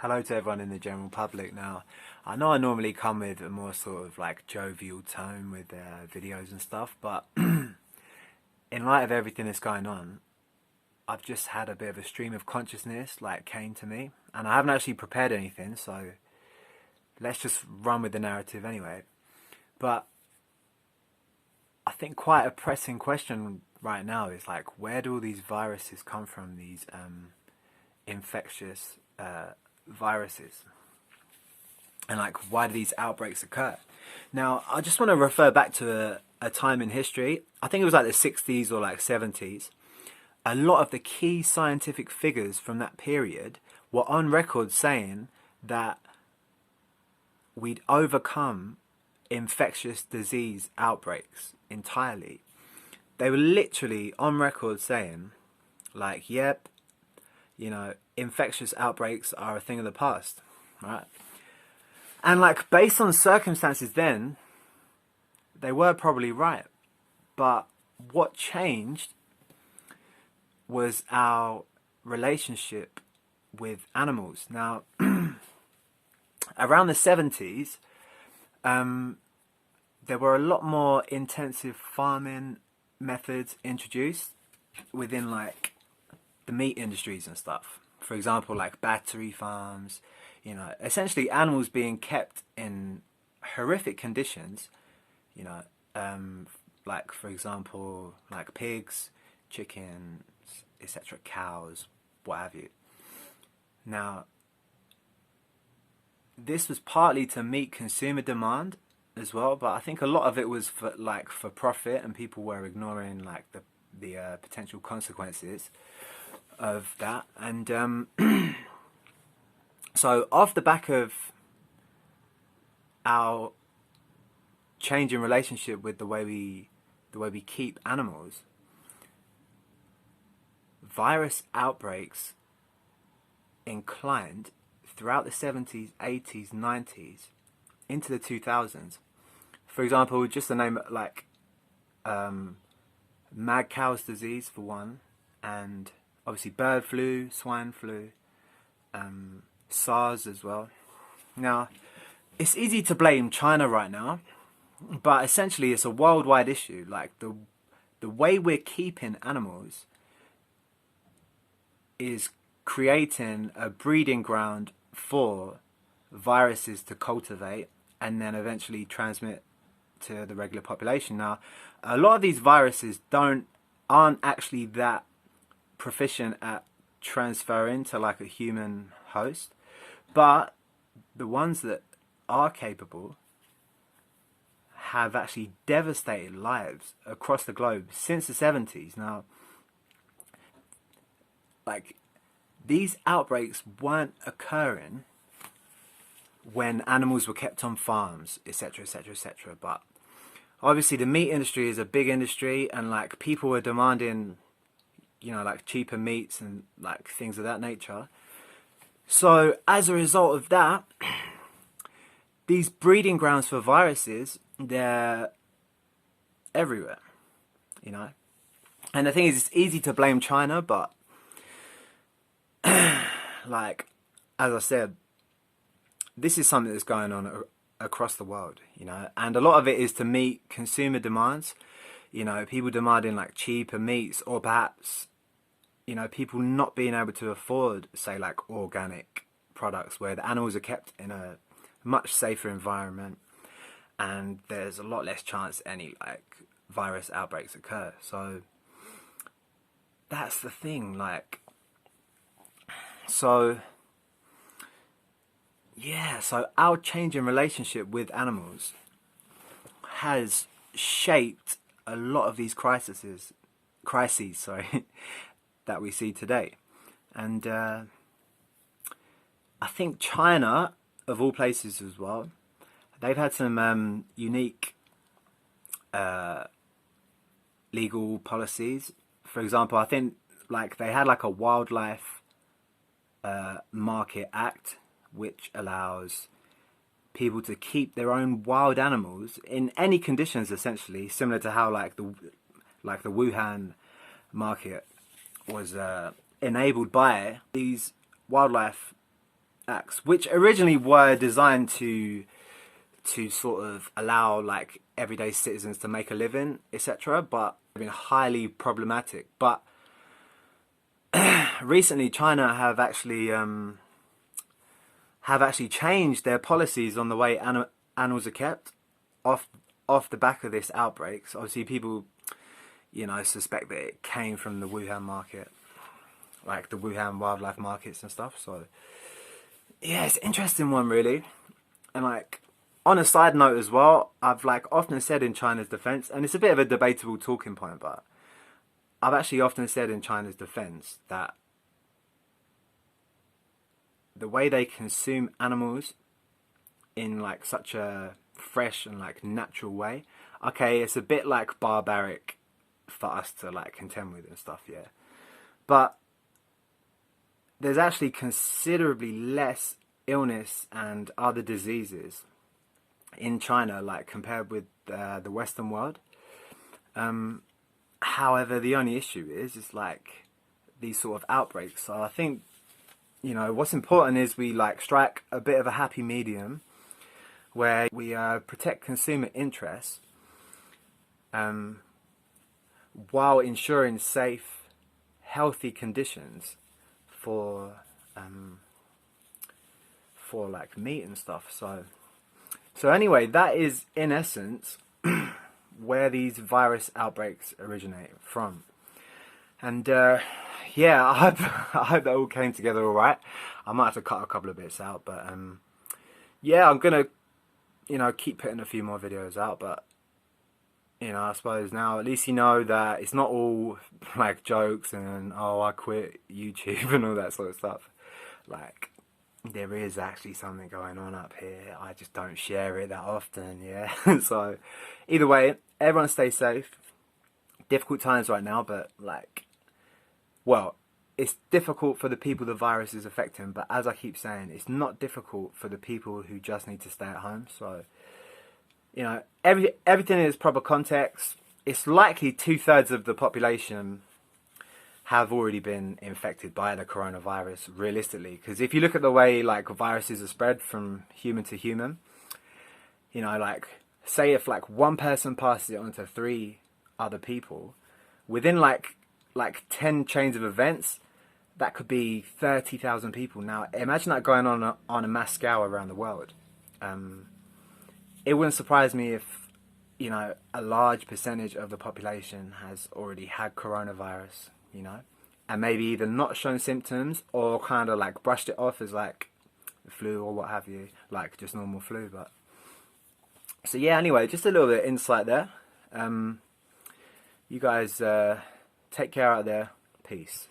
hello to everyone in the general public. Now, I know I normally come with a more sort of like jovial tone with videos and stuff, but in light of everything that's going on, I've just had a bit of a stream of consciousness like came to me, and I haven't actually prepared anything, so let's just run with the narrative anyway. But I think quite a pressing question right now is like, where do all these viruses come from? These infectious viruses, and like, why do these outbreaks occur? Now, I just want to refer back to a time in history. I think it was like the 60s or like 70s. A lot of the key scientific figures from that period were on record saying that we'd overcome infectious disease outbreaks entirely. They were literally on record saying like, yep, you know, infectious outbreaks are a thing of the past, right? And like, based on circumstances then, they were probably right. But what changed was our relationship with animals. Now, around the 70s, there were a lot more intensive farming methods introduced within like the meat industries and stuff. For example, like battery farms, you know, essentially animals being kept in horrific conditions, you know, like for example, like pigs, chickens, etc., cows, what have you. Now, this was partly to meet consumer demand as well, but I think a lot of it was for profit, and people were ignoring like the potential consequences of that. And so off the back of our changing relationship with the way we keep animals, virus outbreaks inclined throughout the 70s, 80s, 90s into the 2000s. For example, just to name it, like mad cow's disease for one, and obviously bird flu, swine flu, SARS as well. Now, it's easy to blame China right now, but essentially it's a worldwide issue. Like the way we're keeping animals is creating a breeding ground for viruses to cultivate and then eventually transmit to the regular population. Now, a lot of these viruses aren't actually that proficient at transferring to like a human host, but the ones that are capable have actually devastated lives across the globe since the 70s. Now, like, these outbreaks weren't occurring when animals were kept on farms, etc., etc., etc. But obviously the meat industry is a big industry, and like, people were demanding, you know, like cheaper meats and like things of that nature. So as a result of that, these breeding grounds for viruses, they're everywhere, you know. And the thing is, it's easy to blame China, but like, as I said, this is something that's going on across the world, you know, and a lot of it is to meet consumer demands, you know, people demanding like cheaper meats, or perhaps, you know, people not being able to afford, say, like organic products where the animals are kept in a much safer environment and there's a lot less chance any like virus outbreaks occur. So that's the thing, like, so yeah, so our change in relationship with animals has shaped a lot of these crises, sorry, that we see today. And I think China, of all places as well, they've had some unique legal policies. For example, I think like they had like a wildlife market act, which allows people to keep their own wild animals in any conditions, essentially similar to how like the Wuhan market was enabled by these wildlife acts, which originally were designed to sort of allow like everyday citizens to make a living, etc., but have been highly problematic. But recently, China have actually changed their policies on the way animals are kept off the back of this outbreak. So obviously, people, you know, suspect that it came from the Wuhan market, like the Wuhan wildlife markets and stuff. So yeah, it's an interesting one, really. And like, on a side note as well, I've like often said in China's defense, and it's a bit of a debatable talking point, but I've actually often said in China's defense that the way they consume animals in like such a fresh and like natural way, okay, it's a bit like barbaric for us to like contend with and stuff, yeah. But there's actually considerably less illness and other diseases in China, like compared with the Western world. However, the only issue is like these sort of outbreaks. So I think, you know, what's important is we like strike a bit of a happy medium where we protect consumer interests while ensuring safe, healthy conditions for like meat and stuff. So anyway, that is in essence where these virus outbreaks originate from. And yeah, I hope that all came together all right. I might have to cut a couple of bits out, but yeah, I'm gonna, you know, keep putting a few more videos out. But you know, I suppose now at least you know that it's not all like jokes and oh, I quit YouTube and all that sort of stuff. Like, there is actually something going on up here. I just don't share it that often, yeah. So either way, everyone stay safe. Difficult times right now, but like, well, it's difficult for the people the virus is affecting, but as I keep saying, it's not difficult for the people who just need to stay at home. So, you know, everything in its proper context. It's likely 2/3 of the population have already been infected by the coronavirus, realistically. Because if you look at the way like viruses are spread from human to human, you know, like say if like one person passes it on to 3 other people, within like 10 chains of events, that could be 30,000 people. Now imagine that going on a mass scale around the world. It wouldn't surprise me if, you know, a large percentage of the population has already had coronavirus, you know, and maybe either not shown symptoms or kind of like brushed it off as like the flu or what have you, like just normal flu. But so yeah, anyway, just a little bit of insight there. You guys take care out there. Peace.